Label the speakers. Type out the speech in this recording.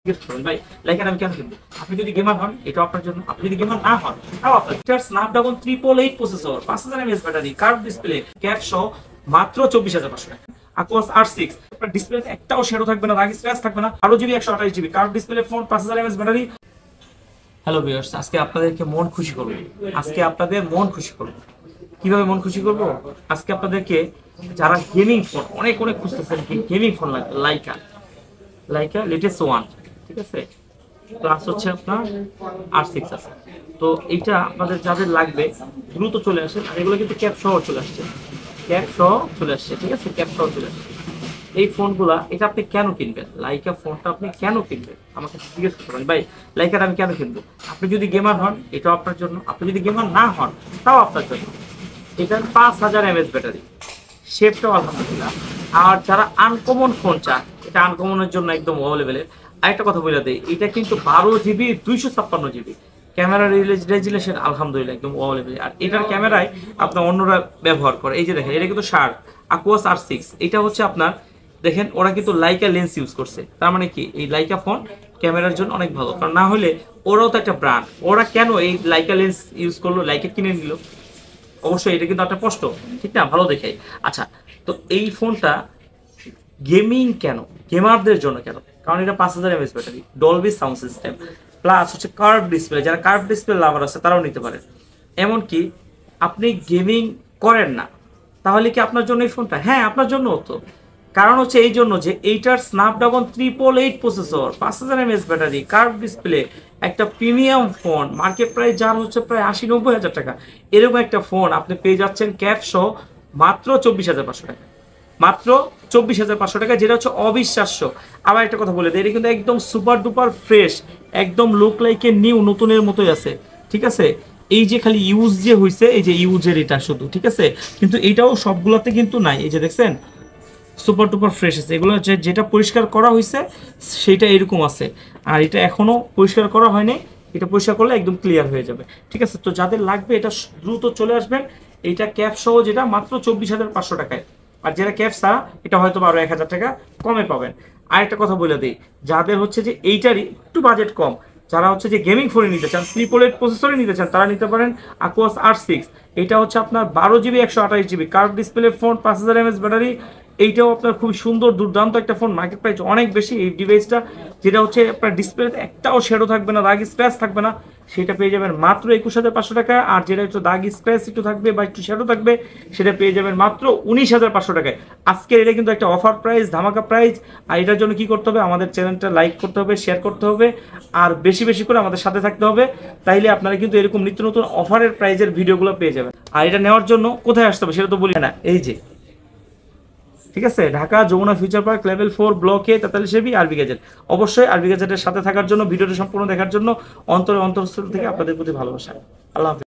Speaker 1: ভাই লাইকার আমি কেন কিনবো? আপনি যদি গেমার হন এটা আপনার জন্য, আপনি যদি গেমার না হন তাও আপনার। এটার Snapdragon 888 processor, 5000 mAh battery, curve display, cap সহ মাত্র 24500 টাকা। Aquos R6 আপনার ডিসপ্লেতে একটাও শ্যাডো থাকবে না, দাগ স্ক্র্যাচ থাকবে না, আরো GB 128GB curve display phone, 5000 mAh battery. Hello viewers, আজকে আপনাদেরকে মন খুশি করব। আজকে আপনাদের মন খুশি করব। কিভাবে মন খুশি করব? আজকে আপনাদেরকে যারা গেমিং ফোন অনেক খুঁজতেছেন, gaming phone Laika latest one, ঠিক আছে, প্লাস হচ্ছে আপনার R6 আছে। তো এইটা আপনাদের যাদের লাগবে দ্রুত চলে আসে। আর এগুলো কিন্তু ক্যাপ সহ চলে আসছে, ঠিক আছে, ক্যাপ সহ চলে আসছে এই ফোনগুলা। এটা আপনি কেন কিনবেন? লাইকা ফোনটা আপনি কেন কিনবেন আমাকে জিজ্ঞেস করবেন। ভাই লাইকাটা আমি কেন কিনবো? আপনি যদি গেমার হন এটাও আপনার জন্য, আপনি যদি গেমার না হন তাও আপনার জন্য। এটার 5000 mAh ব্যাটারি, শেপটাও আলহামদুলিল্লাহ। আর যারা আনকমন ফোন চান, এটা আনকমনের জন্য একদম অ্যাভেলেবেল। আরেকটা কথা বলে দেয়, এটা কিন্তু 12GB 256GB ক্যামেরা রেজুলেশন আলহামদুলিল্লাহ একদম অ্যাভেলেবেল। আর এটার ক্যামেরায় আপনার অন্যরা ব্যবহার করে। এই যে দেখেন, এটা কিন্তু Aquos R6, এটা হচ্ছে আপনার দেখেন ওরা কিন্তু লাইকা লেন্স ইউজ করছে। তার মানে কি এই লাইকা ফোন ক্যামেরার জন্য অনেক ভালো। কারণ না হলে ওরাও তো একটা ব্র্যান্ড, ওরা কেন এই লাইকা লেন্স ইউজ করলো, লাইকা কিনে নিল? অবশ্যই এটা কিন্তু একটা কষ্ট, ঠিক না, ভালো দেখে। আচ্ছা, তো এই ফোনটা গেমিং কেন, গেমারদের জন্য কেন? কারণ এটা 5000 mAh battery, Dolby sound system, plus হচ্ছে কার্ভ ডিসপ্লে। যারা কার্ভ ডিসপ্লে লাভার আছে তারাও নিতে পারেন। এমনকি আপনি গেমিং করেন না, তাহলে কি আপনার জন্য এই ফোনটা? হ্যাঁ, আপনার জন্য হতো। কারণ হচ্ছে এই জন্য যে এইটার Snapdragon 888 processor, 5000 mAh battery, curve display, একটা প্রিমিয়াম ফোন, মার্কেট প্রাইস যার হচ্ছে প্রায় 80-90 হাজার টাকা। এরকম একটা ফোন আপনি পেয়ে যাচ্ছেন ক্যাপ সহ মাত্র 24500 টাকা, মাত্র 24500 টাকা, যেটা হচ্ছে অবিশ্বাস্য। আবার একটা কথা বলে দিই, এটা কিন্তু একদম সুপার ডুপার ফ্রেশ, একদম লুক লাইক এ নিউ, নতুনের মতোই আছে, ঠিক আছে। এই যে খালি ইউজ যে হয়েছে, এই যে ইউজের এটা শুধু, ঠিক আছে, কিন্তু এইটাও সবগুলোতে কিন্তু নাই। এই যে দেখছেন সুপার টুপার ফ্রেশ আছে, এগুলো যেটা পরিষ্কার করা হয়েছে সেটা এরকম আছে। আর এটা এখনো পরিষ্কার করা হয়নি, এটা পরিষ্কার করলে একদম ক্লিয়ার হয়ে যাবে, ঠিক আছে। তো যাদের লাগবে এটা দ্রুত চলে আসবেন। এইটা ক্যাপ সহ যেটা মাত্র 24500 টাকায়। আর যেটা ক্যাপ ছাড়া এটা হয়তো আরো 1000 টাকা কমে পাবেন। আর একটা কথা বলে দিই, যাদের হচ্ছে যে এইটারই একটু বাজেট কম, যারা হচ্ছে যে গেমিং ফোনে নিতে চান, 888 প্রসেসরে নিতে চান, তারা নিতে পারেন Aquos R6। এটা হচ্ছে আপনার 12GB 128GB curve display phone, 5000 mAh battery. এইটাও আপনার খুব সুন্দর দুর্দান্ত একটা ফোন, মার্কেট প্রাইস অনেক বেশি এই ডিভাইসটা, যেটা হচ্ছে আপনার ডিসপ্লেতে একটাও শ্যাডো থাকবে না, দাগ স্ক্র্যাচ থাকবে না, সেটা পেয়ে যাবেন মাত্র 21500 টাকা। আর যেটা একটু দাগ স্ক্র্যাচ একটু থাকবে বা একটু শ্যাডো থাকবে, সেটা পেয়ে যাবেন মাত্র 19500 টাকায়। আজকের এটা কিন্তু একটা অফার প্রাইস, ধামাকা প্রাইস। আর এটার জন্য কি করতে হবে? আমাদের চ্যানেলটা লাইক করতে হবে, শেয়ার করতে হবে, আর বেশি বেশি করে আমাদের সাথে থাকতে হবে। তাইলে আপনারা কিন্তু এরকম নিত্য নতুন অফারের প্রাইজের ভিডিওগুলো পেয়ে যাবেন। আর এটা নেওয়ার জন্য কোথায় আসতে হবে সেটা তো বলি না, এই যে, ঠিক আছে, Dhaka Jamuna future park level 4 ব্লকে 43 আরবি গ্যাজেট। অবশ্যই আরবি গ্যাজেটের সাথে থাকার জন্য, ভিডিওটা সম্পূর্ণ দেখার জন্য অন্তরস্থল থেকে আপনাদের প্রতি ভালোবাসা। আল্লাহ হাফেজ।